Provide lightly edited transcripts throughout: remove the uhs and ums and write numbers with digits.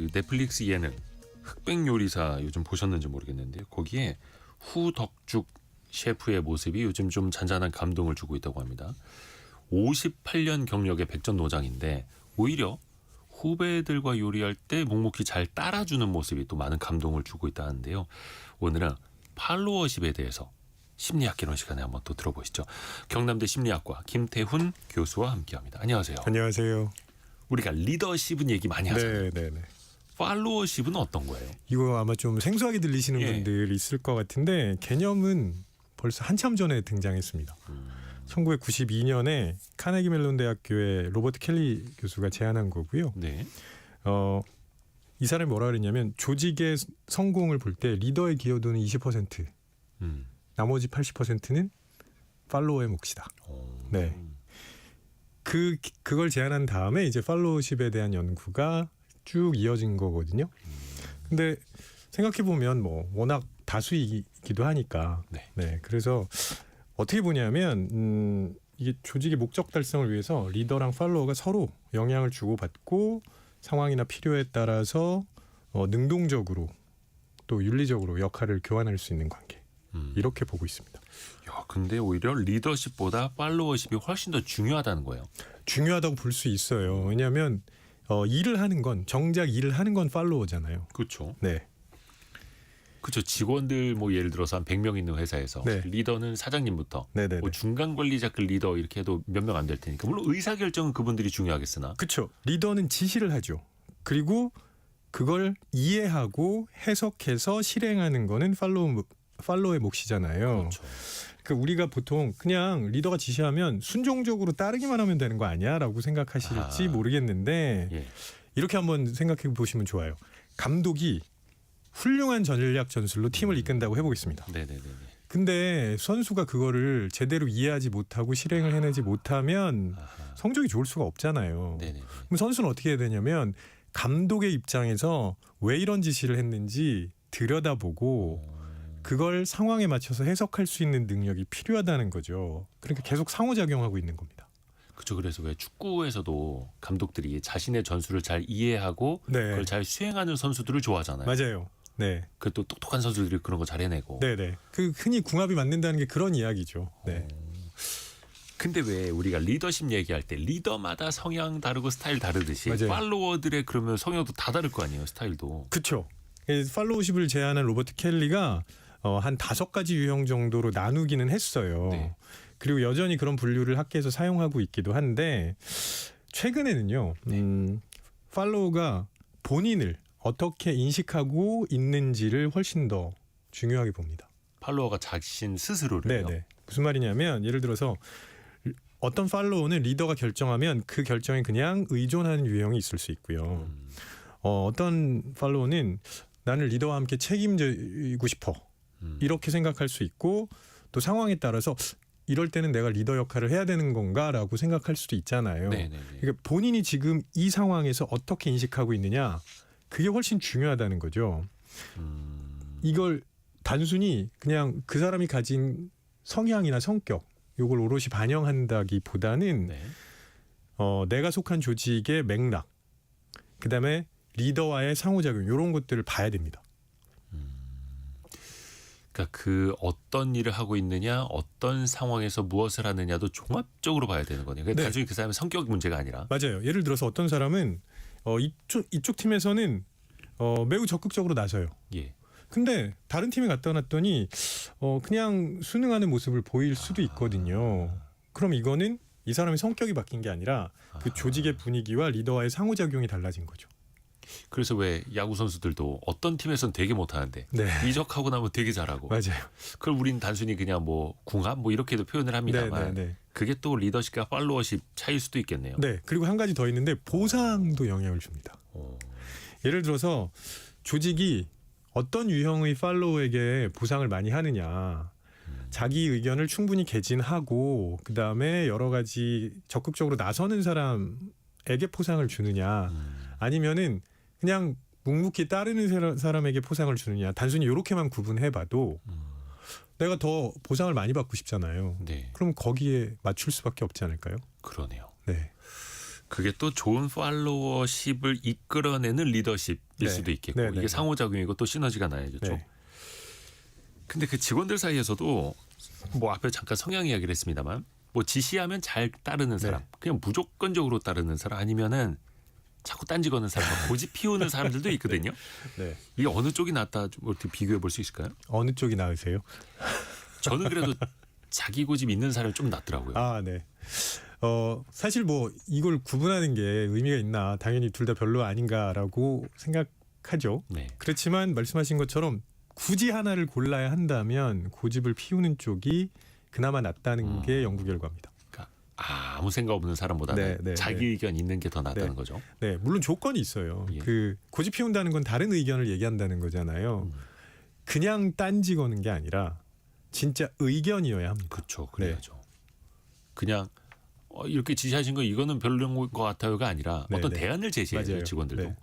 그 넷플릭스 예능 흑백 요리사 요즘 보셨는지 모르겠는데요. 거기에 후덕죽 셰프의 모습이 요즘 좀 잔잔한 감동을 주고 있다고 합니다. 58년 경력의 백전노장인데 오히려 후배들과 요리할 때 묵묵히 잘 따라주는 모습이 또 많은 감동을 주고 있다는데요. 오늘은 팔로워십에 대해서 심리학 개론 시간에 한번 또 들어보시죠. 경남대 심리학과 김태훈 교수와 함께합니다. 안녕하세요. 안녕하세요. 우리가 리더십은 얘기 많이 하잖아요. 네. 팔로워십은 어떤 거예요? 이거 아마 좀 생소하게 들리시는 예. 분들 있을 것 같은데 개념은 벌써 한참 전에 등장했습니다. 1992년에 카네기 멜론 대학교의 로버트 켈리 교수가 제안한 거고요. 네. 이 사람이 뭐라 그랬냐면 조직의 성공을 볼 때 리더의 기여도는 20%, 나머지 80%는 팔로워의 몫이다. 네. 그걸 제안한 다음에 이제 팔로우십에 대한 연구가 쭉 이어진 거거든요. 근데 생각해 보면 뭐 워낙 다수이기도 하니까. 네. 그래서 어떻게 보냐면 이게 조직의 목적 달성을 위해서 리더랑 팔로워가 서로 영향을 주고받고 상황이나 필요에 따라서 능동적으로 또 윤리적으로 역할을 교환할 수 있는 관계. 이렇게 보고 있습니다. 야, 근데 오히려 리더십보다 팔로워십이 훨씬 더 중요하다는 거예요. 중요하다고 볼 수 있어요. 왜냐하면 일을 하는 건 정작 일을 하는 건 팔로워잖아요. 그렇죠. 네. 그렇죠. 직원들 뭐 예를 들어서 한 100명 있는 회사에서 네. 리더는 사장님부터 네네네. 뭐 중간 관리자급 리더 이렇게 해도 몇 명 안 될 테니까 물론 의사결정은 그분들이 중요하겠으나 그렇죠. 리더는 지시를 하죠. 그리고 그걸 이해하고 해석해서 실행하는 거는 팔로워의 몫이잖아요. 그렇죠. 그러니까 우리가 보통 그냥 리더가 지시하면 순종적으로 따르기만 하면 되는 거 아니야라고 생각하실지 모르겠는데 예. 이렇게 한번 생각해 보시면 좋아요. 감독이 훌륭한 전략 전술로 팀을 이끈다고 해보겠습니다. 네네네. 근데 선수가 그거를 제대로 이해하지 못하고 실행을 해내지 못하면 성적이 좋을 수가 없잖아요. 네네. 그럼 선수는 어떻게 해야 되냐면 감독의 입장에서 왜 이런 지시를 했는지 들여다보고 그걸 상황에 맞춰서 해석할 수 있는 능력이 필요하다는 거죠. 그러니까 계속 상호작용하고 있는 겁니다. 그렇죠. 그래서 왜 축구에서도 감독들이 자신의 전술을 잘 이해하고 네. 그걸 잘 수행하는 선수들을 좋아하잖아요. 맞아요. 네. 그 또 똑똑한 선수들이 그런 거 잘 해내고. 네네. 그 흔히 궁합이 맞는다는 게 그런 이야기죠. 네. 근데 왜 우리가 리더십 얘기할 때 리더마다 성향 다르고 스타일 다르듯이 맞아요. 팔로워들의 그러면 성향도 다 다를 거 아니에요. 스타일도. 그렇죠. 팔로우십을 제안한 로버트 켈리가 한 5가지 유형 정도로 나누기는 했어요. 네. 그리고 여전히 그런 분류를 학계에서 사용하고 있기도 한데 최근에는요. 팔로우가 본인을 어떻게 인식하고 있는지를 훨씬 더 중요하게 봅니다. 팔로워가 자신 스스로를요. 네네. 무슨 말이냐면 예를 들어서 어떤 팔로워는 리더가 결정하면 그 결정에 그냥 의존하는 유형이 있을 수 있고요. 어떤 팔로워는 나는 리더와 함께 책임지고 싶어. 이렇게 생각할 수 있고 또 상황에 따라서 이럴 때는 내가 리더 역할을 해야 되는 건가라고 생각할 수도 있잖아요. 네네네. 그러니까 본인이 지금 이 상황에서 어떻게 인식하고 있느냐 그게 훨씬 중요하다는 거죠. 이걸 단순히 그냥 그 사람이 가진 성향이나 성격 요걸 오롯이 반영한다기보다는 네. 내가 속한 조직의 맥락 그다음에 리더와의 상호작용 이런 것들을 봐야 됩니다. 그러니까 그 어떤 일을 하고 있느냐, 어떤 상황에서 무엇을 하느냐도 종합적으로 봐야 되는 거네요. 그러니까 네. 단순히 그 사람의 성격 문제가 아니라. 맞아요. 예를 들어서 어떤 사람은 이쪽 팀에서는 매우 적극적으로 나서요. 예. 근데 다른 팀에 갖다 놨더니 그냥 순응하는 모습을 보일 수도 있거든요. 그럼 이거는 이 사람의 성격이 바뀐 게 아니라 그 조직의 분위기와 리더와의 상호작용이 달라진 거죠. 그래서 왜 야구 선수들도 어떤 팀에서는 되게 못하는데 네. 이적하고 나면 되게 잘하고. 맞아요. 그걸 우리는 단순히 그냥 뭐 궁합 뭐 이렇게도 표현을 합니다만 네. 그게 또 리더십과 팔로워십 차이일 수도 있겠네요. 네. 그리고 한 가지 더 있는데 보상도 영향을 줍니다. 예를 들어서 조직이 어떤 유형의 팔로워에게 보상을 많이 하느냐. 자기 의견을 충분히 개진하고 그다음에 여러 가지 적극적으로 나서는 사람에게 포상을 주느냐. 아니면은 그냥 묵묵히 따르는 사람에게 포상을 주느냐. 단순히 이렇게만 구분해봐도 내가 더 보상을 많이 받고 싶잖아요. 네. 그럼 거기에 맞출 수밖에 없지 않을까요? 그러네요. 네. 그게 또 좋은 팔로워십을 이끌어내는 리더십일 네. 수도 있겠고 네, 네, 이게 네. 상호작용이고 또 시너지가 나야겠죠. 네. 근데 그 직원들 사이에서도 뭐 앞에 잠깐 성향 이야기를 했습니다만 뭐 지시하면 잘 따르는 사람, 네. 그냥 무조건적으로 따르는 사람 아니면은 자꾸 딴지거는 사람, 고집 피우는 사람들도 있거든요. 네. 이게 어느 쪽이 낫다 좀 어떻게 비교해 볼 수 있을까요? 어느 쪽이 나으세요? 저는 그래도 자기 고집 있는 사람이 좀 낫더라고요. 아, 네. 사실 뭐 이걸 구분하는 게 의미가 있나? 당연히 둘 다 별로 아닌가라고 생각하죠. 네. 그렇지만 말씀하신 것처럼 굳이 하나를 골라야 한다면 고집을 피우는 쪽이 그나마 낫다는 게 연구 결과입니다. 그러니까 아무 생각 없는 사람보다는 네, 네, 자기 네. 의견 있는 게 더 낫다는 네. 거죠. 네, 물론 조건이 있어요. 예. 그 고집 피운다는 건 다른 의견을 얘기한다는 거잖아요. 그냥 딴지 거는 게 아니라 진짜 의견이어야 합니다. 그렇죠. 그래야죠. 그냥 이렇게 지시하신 거 이거는 별로인 것 같아요가 아니라 네, 어떤 네. 대안을 제시해야죠. 맞아요. 직원들도. 네.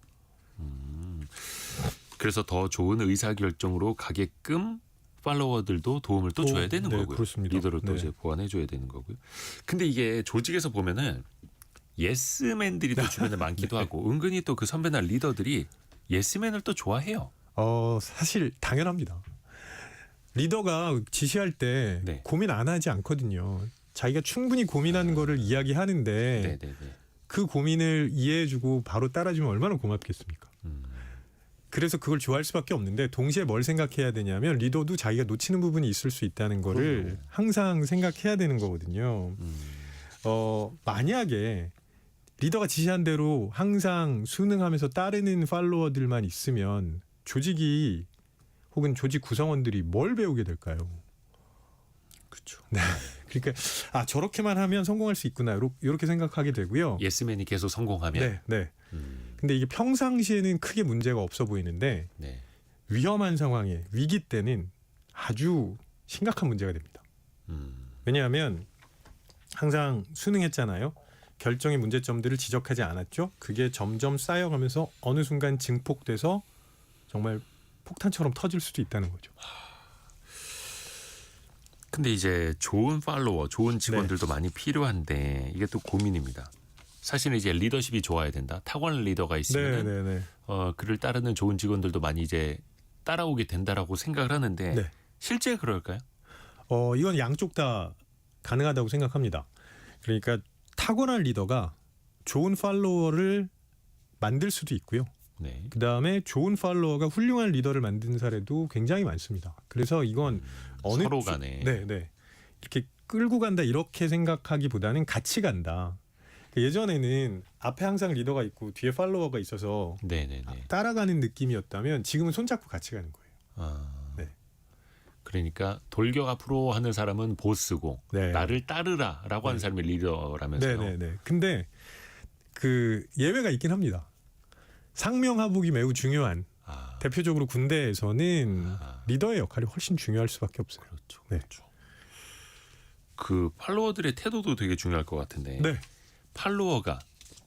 그래서 더 좋은 의사결정으로 가게끔 팔로워들도 도움을 또 줘야 되는 네, 거고요. 그렇습니다. 리더를 또 네. 이제 보완해 줘야 되는 거고요. 근데 이게 조직에서 보면은 예스맨들이 또 주변에 많기도 하고 은근히 또 그 선배나 리더들이 예스맨을 또 좋아해요. 사실 당연합니다. 리더가 지시할 때 네. 고민 안 하지 않거든요. 자기가 충분히 고민하는 거를 이야기하는데 네네네. 그 고민을 이해해주고 바로 따라주면 얼마나 고맙겠습니까? 그래서 그걸 좋아할 수밖에 없는데 동시에 뭘 생각해야 되냐면 리더도 자기가 놓치는 부분이 있을 수 있다는 거를 그럼요. 항상 생각해야 되는 거거든요. 만약에 리더가 지시한 대로 항상 순응하면서 따르는 팔로워들만 있으면 조직이 혹은 조직 구성원들이 뭘 배우게 될까요? 그렇죠. 그러니까 저렇게만 하면 성공할 수 있구나 이렇게 생각하게 되고요. 예스맨이 계속 성공하면. 네, 네. 근데 이게 평상시에는 크게 문제가 없어 보이는데 네. 위험한 상황에 위기 때는 아주 심각한 문제가 됩니다. 왜냐하면 항상 순응했잖아요. 결정의 문제점들을 지적하지 않았죠. 그게 점점 쌓여가면서 어느 순간 증폭돼서 정말 폭탄처럼 터질 수도 있다는 거죠. 근데 이제 좋은 팔로워, 좋은 직원들도 많이 필요한데 이게 또 고민입니다. 사실은 이제 리더십이 좋아야 된다. 타고난 리더가 있으면 네. 그를 따르는 좋은 직원들도 많이 이제 따라오게 된다라고 생각을 하는데 네. 실제 그럴까요? 이건 양쪽 다 가능하다고 생각합니다. 그러니까 타고난 리더가 좋은 팔로워를 만들 수도 있고요. 네. 그 다음에 좋은 팔로워가 훌륭한 리더를 만든 사례도 굉장히 많습니다. 그래서 이건 어느 서로 간에. 네. 이렇게 끌고 간다 이렇게 생각하기보다는 같이 간다. 예전에는 앞에 항상 리더가 있고 뒤에 팔로워가 있어서 네네네. 따라가는 느낌이었다면 지금은 손잡고 같이 가는 거예요. 네. 그러니까 돌격 앞으로 하는 사람은 보스고 네. 나를 따르라라고 하는 사람이 리더라면서요. 네네네. 근데 그 예외가 있긴 합니다. 상명하복이 매우 중요한 대표적으로 군대에서는 리더의 역할이 훨씬 중요할 수밖에 없어요. 그렇죠. 네. 그렇죠. 그 팔로워들의 태도도 되게 중요할 것 같은데 네. 팔로워가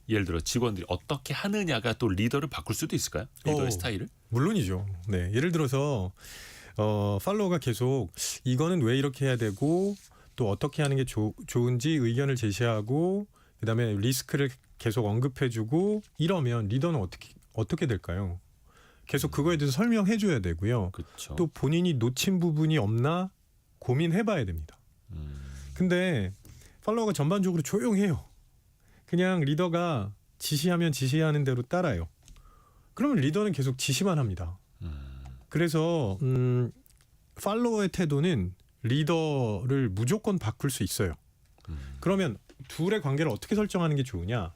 예를 들어 직원들이 어떻게 하느냐가 또 리더를 바꿀 수도 있을까요? 리더의 스타일을? 물론이죠. 네. 예를 들어서 팔로워가 계속 이거는 왜 이렇게 해야 되고 또 어떻게 하는 게 좋은지 의견을 제시하고 그다음에 리스크를 계속 언급해주고 이러면 리더는 어떻게 될까요? 계속 그거에 대해서 설명해줘야 되고요. 그렇죠. 또 본인이 놓친 부분이 없나 고민해봐야 됩니다. 근데 팔로워가 전반적으로 조용해요. 그냥 리더가 지시하면 지시하는 대로 따라요. 그러면 리더는 계속 지시만 합니다. 그래서 팔로워의 태도는 리더를 무조건 바꿀 수 있어요. 그러면 둘의 관계를 어떻게 설정하는 게 좋으냐?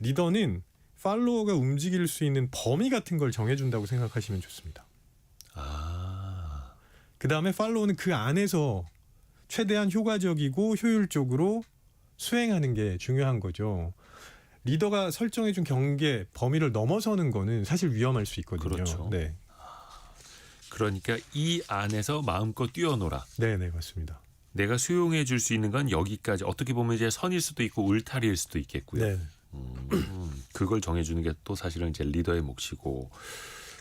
리더는 팔로워가 움직일 수 있는 범위 같은 걸 정해준다고 생각하시면 좋습니다. 그 다음에 팔로워는 그 안에서 최대한 효과적이고 효율적으로 수행하는 게 중요한 거죠. 리더가 설정해준 경계 범위를 넘어서는 거는 사실 위험할 수 있거든요. 그렇죠. 네, 그러니까 이 안에서 마음껏 뛰어놀아. 네, 맞습니다. 내가 수용해 줄 수 있는 건 여기까지. 어떻게 보면 이제 선일 수도 있고 울타리일 수도 있겠고요. 네, 그걸 정해주는 게 또 사실은 이제 리더의 몫이고.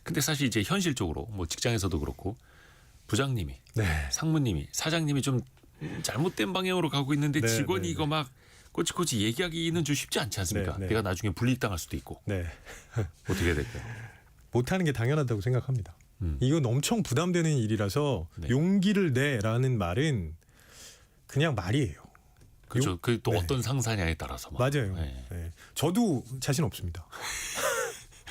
근데 사실 이제 현실적으로 뭐 직장에서도 그렇고 부장님이, 네, 상무님이, 사장님이 좀 잘못된 방향으로 가고 있는데 네, 직원이 네, 이거 막 꼬치꼬치 얘기하기는 좀 쉽지 않지 않습니까? 네, 네. 내가 나중에 불이익당할 수도 있고. 네. 어떻게 해야 될까요? 못하는 게 당연하다고 생각합니다. 음. 이건 엄청 부담되는 일이라서 네. 용기를 내라는 말은 그냥 말이에요. 그렇죠. 그 또 네. 어떤 상사냐에 따라서 막. 맞아요. 네. 네. 저도 자신 없습니다.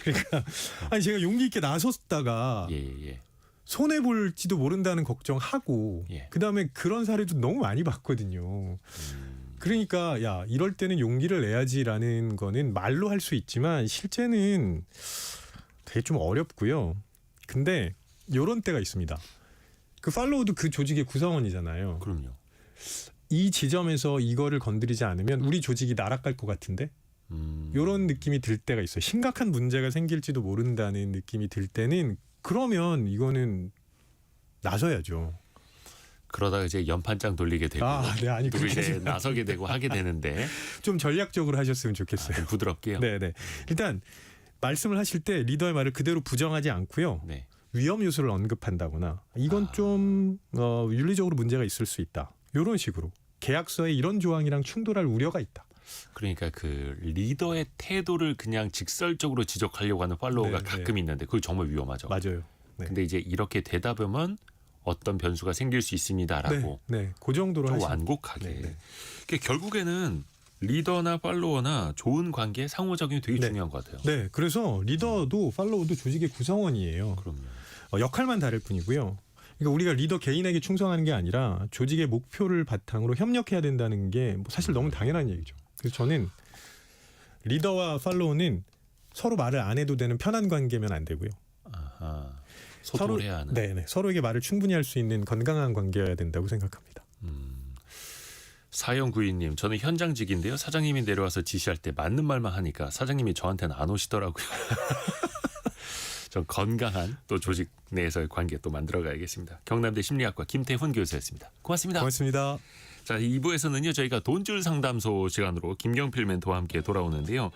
그러니까 아니 제가 용기 있게 나섰다가 예. 손해 볼지도 모른다는 걱정하고 예. 그다음에 그런 사례도 너무 많이 봤거든요. 그러니까 야 이럴 때는 용기를 내야지라는 거는 말로 할 수 있지만 실제는 되게 좀 어렵고요. 근데 이런 때가 있습니다. 그 팔로우도 그 조직의 구성원이잖아요. 그럼요. 이 지점에서 이거를 건드리지 않으면 우리 조직이 날아갈 것 같은데 이런 느낌이 들 때가 있어요. 심각한 문제가 생길지도 모른다는 느낌이 들 때는 그러면 이거는 나서야죠. 그러다가 이제 연판장 돌리게 되고 네, 아니 또 그렇게 이제 나서게 되고 하게 되는데 좀 전략적으로 하셨으면 좋겠어요. 좀 부드럽게요. 네. 일단 말씀을 하실 때 리더의 말을 그대로 부정하지 않고요. 네. 위험 요소를 언급한다거나 이건 좀 윤리적으로 문제가 있을 수 있다. 이런 식으로 계약서에 이런 조항이랑 충돌할 우려가 있다. 그러니까 그 리더의 태도를 그냥 직설적으로 지적하려고 하는 팔로워가 네, 가끔 있는데 그거 정말 위험하죠. 맞아요. 네. 근데 이제 이렇게 되다 보면 어떤 변수가 생길 수 있습니다라고 그 정도로 좀 하시면 완곡하게. 네. 그러니까 결국에는 리더나 팔로워나 좋은 관계 상호작용이 되게 네. 중요한 것 같아요. 네, 그래서 리더도 팔로워도 조직의 구성원이에요. 그럼요. 역할만 다를 뿐이고요. 그러니까 우리가 리더 개인에게 충성하는 게 아니라 조직의 목표를 바탕으로 협력해야 된다는 게 뭐 사실 너무 당연한 얘기죠. 그래서 저는 리더와 팔로워는 서로 말을 안 해도 되는 편한 관계면 안 되고요. 아하. 소통을 해야 하는. 네, 서로에게 말을 충분히 할 수 있는 건강한 관계여야 된다고 생각합니다. 사형구이님, 저는 현장직인데요. 사장님이 내려와서 지시할 때 맞는 말만 하니까 사장님이 저한테는 안 오시더라고요. 좀 건강한 또 조직 내에서의 관계 또 만들어가야겠습니다. 경남대 심리학과 김태훈 교수였습니다. 고맙습니다. 고맙습니다. 자, 2부에서는요 저희가 돈줄 상담소 시간으로 김경필 멘토와 함께 돌아오는데요.